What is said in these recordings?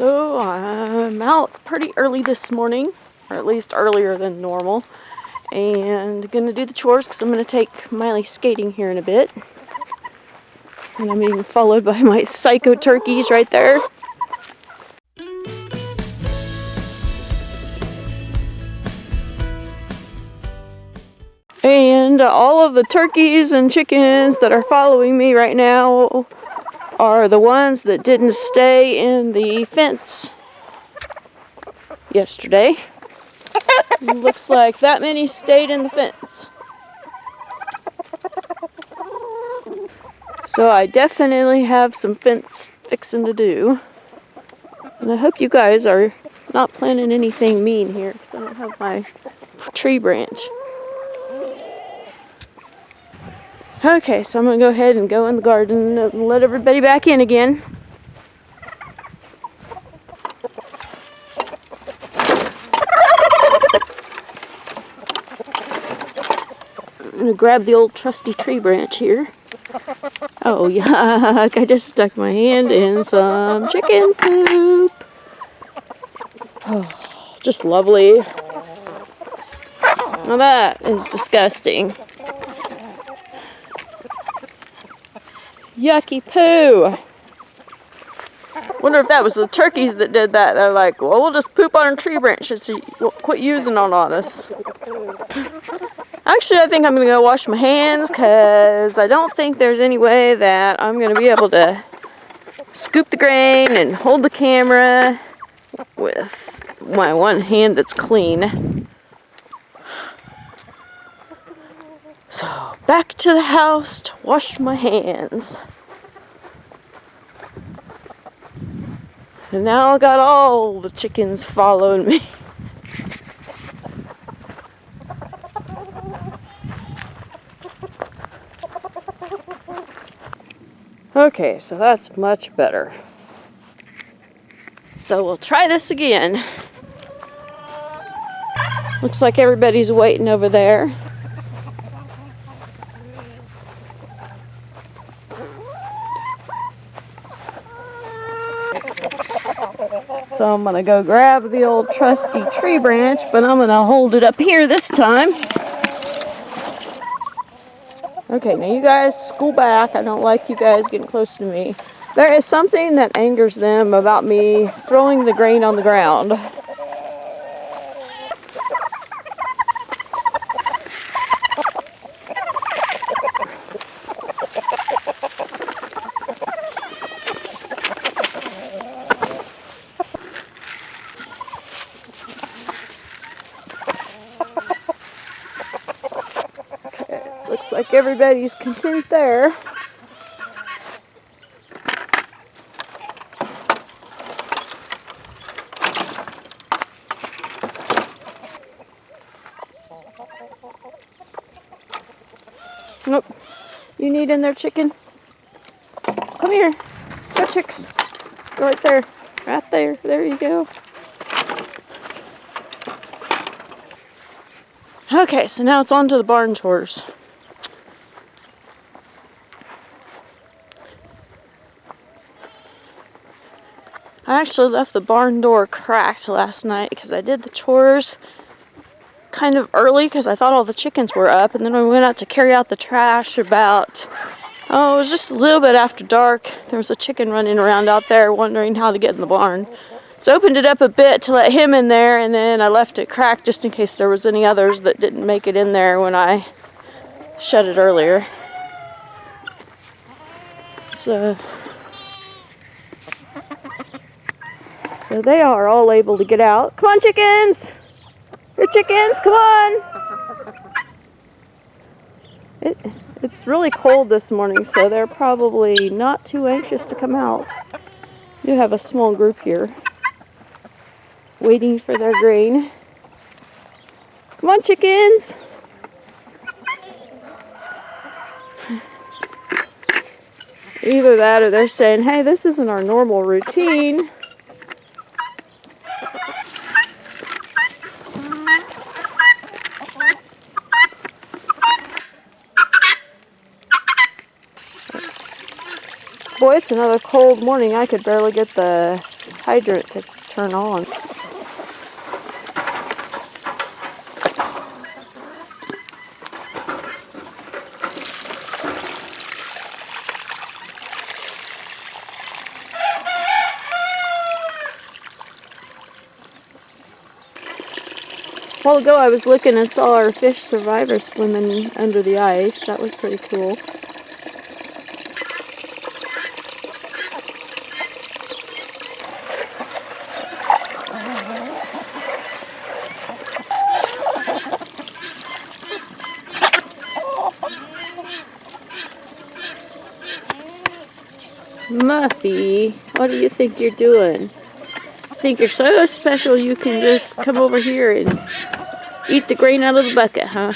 So I'm out pretty early this morning, or at least earlier than normal, and gonna do the chores because I'm gonna take Miley skating here in a bit. And I'm being followed by my psycho turkeys right there. And all of the turkeys and chickens that are following me right now are the ones that didn't stay in the fence yesterday. Looks like that many stayed in the fence. So I definitely have some fence fixing to do. And I hope you guys are not planning anything mean here because I don't have my tree branch. Okay, so I'm going to go ahead and go in the garden and let everybody back in again. I'm going to grab the old trusty tree branch here. Oh yuck, I just stuck my hand in some chicken poop. Oh, just lovely. Now that is disgusting. Yucky poo. Wonder if that was the turkeys that did that. They're like, well, we'll just poop on a tree branch so we'll quit using it on us. Actually, I think I'm going to go wash my hands because I don't think there's any way that I'm going to be able to scoop the grain and hold the camera with my one hand that's clean. So, back to the house to wash my hands. And now I got all the chickens following me. Okay, so that's much better. So we'll try this again. Looks like everybody's waiting over there. So I'm gonna go grab the old trusty tree branch, but I'm gonna hold it up here this time. Okay, now you guys school back. I don't like you guys getting close to me. There is something that angers them about me throwing the grain on the ground. Looks like everybody's content there. Nope. You need in there, chicken? Come here. Go, chicks. Go right there. Right there. There you go. Okay, so now it's on to the barn chores. I actually left the barn door cracked last night because I did the chores kind of early because I thought all the chickens were up, and then when we went out to carry out the trash about, it was just a little bit after dark. There was a chicken running around out there wondering how to get in the barn. So I opened it up a bit to let him in there, and then I left it cracked just in case there was any others that didn't make it in there when I shut it earlier. So they are all able to get out. Come on, chickens! Here, chickens, come on! It's really cold this morning, so they're probably not too anxious to come out. We do have a small group here waiting for their grain. Come on, chickens! Either that or they're saying, hey, this isn't our normal routine. Boy, it's another cold morning. I could barely get the hydrant to turn on. A while ago I was looking and saw our fish survivor swimming under the ice. That was pretty cool. Muffy, what do you think you're doing? Think you're so special you can just come over here and eat the grain out of the bucket, huh?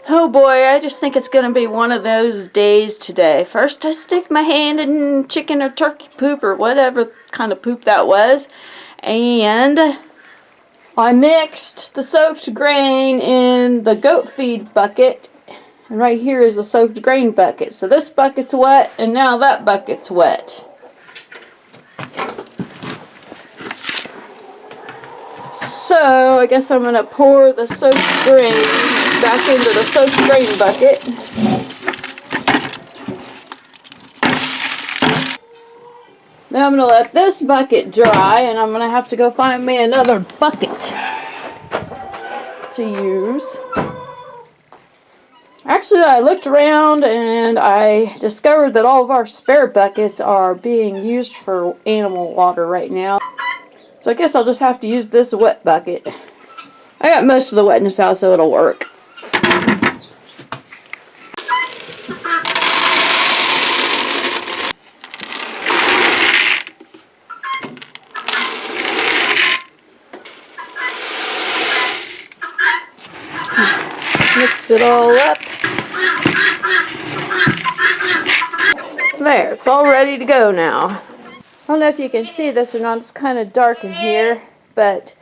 Oh boy, I just think it's gonna be one of those days today. First I stick my hand in chicken or turkey poop or whatever kind of poop that was, and I mixed the soaked grain in the goat feed bucket, and right here is the soaked grain bucket. So this bucket's wet, and now that bucket's wet. So I guess I'm going to pour the soaked grain back into the soaked grain bucket. Now I'm going to let this bucket dry, and I'm going to have to go find me another bucket to use. Actually, I looked around and I discovered that all of our spare buckets are being used for animal water right now. So I guess I'll just have to use this wet bucket. I got most of the wetness out, so it'll work. Mix it all up. There, it's all ready to go now. I don't know if you can see this or not, it's kind of dark in here, but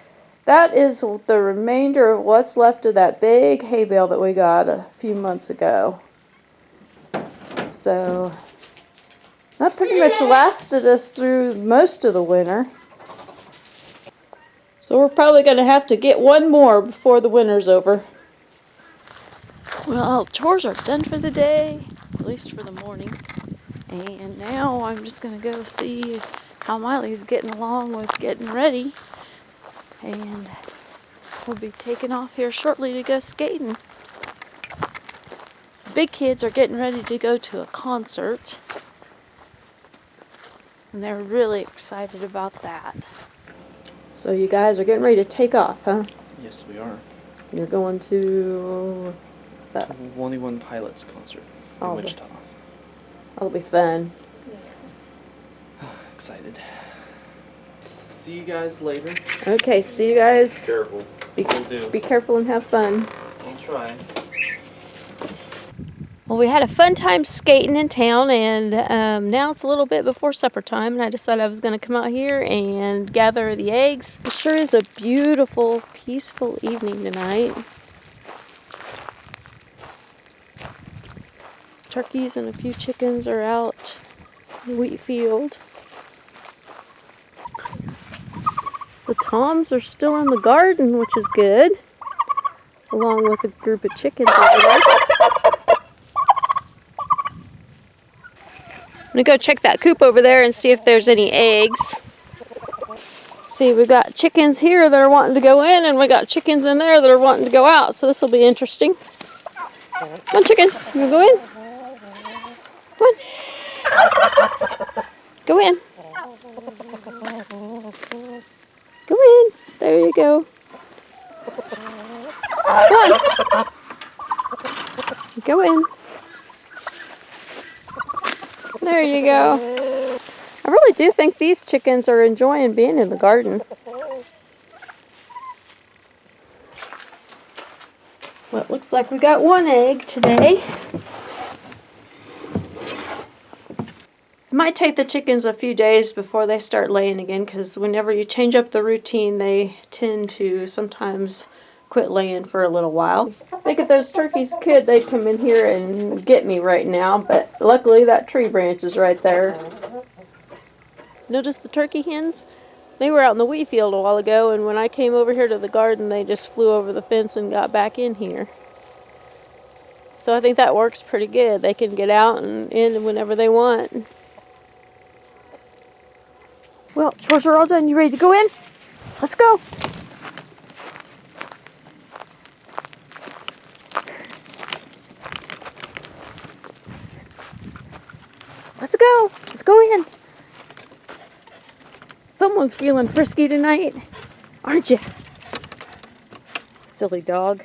that is the remainder of what's left of that big hay bale that we got a few months ago. So that pretty much lasted us through most of the winter. So we're probably going to have to get one more before the winter's over. Well, chores are done for the day, at least for the morning. And now I'm just going to go see how Miley's getting along with getting ready. And we'll be taking off here shortly to go skating. The big kids are getting ready to go to a concert. And they're really excited about that. So you guys are getting ready to take off, huh? Yes, we are. You're going to... To 1E1 Pilots concert in Wichita. That'll be fun. Yes. Excited. See you guys later. Okay, see you guys. Careful. Be careful and have fun. I'll try. Well, we had a fun time skating in town, and now it's a little bit before supper time, and I decided I was going to come out here and gather the eggs. It sure is a beautiful, peaceful evening tonight. Turkeys and a few chickens are out in the wheat field. The toms are still in the garden, which is good, along with a group of chickens over there. I'm gonna go check that coop over there and see if there's any eggs. See, we've got chickens here that are wanting to go in, and we got chickens in there that are wanting to go out, so this will be interesting. Come on, chickens, you wanna go in? Come on. Go in. Go in. There you go. Come on. Go in. There you go. I really do think these chickens are enjoying being in the garden. Well, it looks like we got one egg today. It might take the chickens a few days before they start laying again, because whenever you change up the routine, they tend to sometimes quit laying for a little while. I think if those turkeys could, they'd come in here and get me right now, but luckily that tree branch is right there. Notice the turkey hens? They were out in the wheat field a while ago, and when I came over here to the garden, they just flew over the fence and got back in here. So I think that works pretty good. They can get out and in whenever they want. Well, chores are all done. You ready to go in? Let's go. Let's go. Let's go in. Someone's feeling frisky tonight, aren't you? Silly dog.